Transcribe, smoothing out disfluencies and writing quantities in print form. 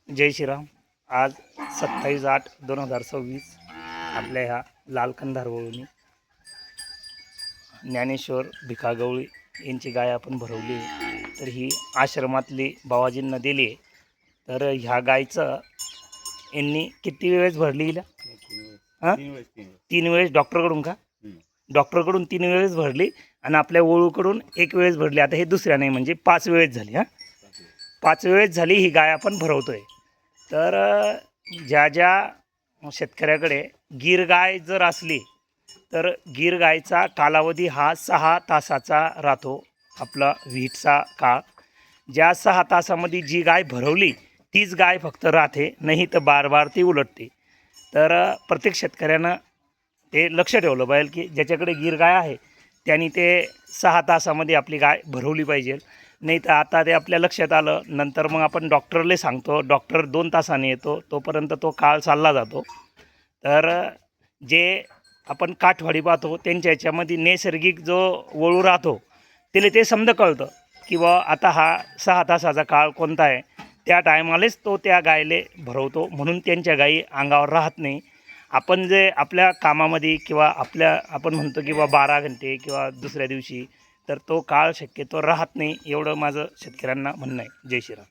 जय श्रीराम. आज 27/8/2026 आपल्या ह्या लालकंधारवळून ज्ञानेश्वर भिकागवळी यांची गाय आपण भरवली आहे. तर ही आश्रमातली बाबाजींना दिली आहे. तर ह्या गायचं यांनी किती वेळेस भरली हिला? हां, 3 वेळेस. डॉक्टरकडून का? डॉक्टरकडून 3 वेळेस भरली आणि आपल्या वळूकडून 1 वेळेस भरली. आता हे दुसऱ्या नाही, म्हणजे 5 वेळेस झाली. 5 वेळेस झाली ही गाय आपण भरवतोय. तर ज्या ज्या शेतकऱ्याकडे गीर गाय जर असली तर गीर गायचा कालावधी हा 6 तासाचा राहतो, आपला व्हीटचा काळ. ज्या 6 तासामध्ये जी गाय भरवली तीच गाय फक्त राहते, नाही तर बार ती उलटते. तर प्रत्येक शेतकऱ्यानं ते लक्ष ठेवलं पाहिजे की ज्याच्याकडे गीर गाय आहे त्यांनी ते 6 तासामध्ये आपली गाय भरवली पाहिजे. नाही तर आता ते आपल्या लक्षात आलं, नंतर मग आपण डॉक्टरला सांगतो, डॉक्टर 2 तासाने येतो, तोपर्यंत तो काळ चालला जातो. तर जे आपण काठवाडी पाहतो त्यांच्या याच्यामध्ये नैसर्गिक जो वळू राहतो त्याला ते समजा कळतं की बा आता हा 6 तासाचा काळ कोणता आहे, त्या टायमालाच तो त्या गायले भरवतो. म्हणून त्यांच्या गायी अंगावर राहत नाही. आपण जे आपल्या कामामध्ये किंवा आपण म्हणतो की बा 12 घंटे किंवा दुसऱ्या दिवशी, तर तो काळ शक्यतो राहत नाही. एवढं माझं शेतकऱ्यांना म्हणणं आहे. जय श्रीराम.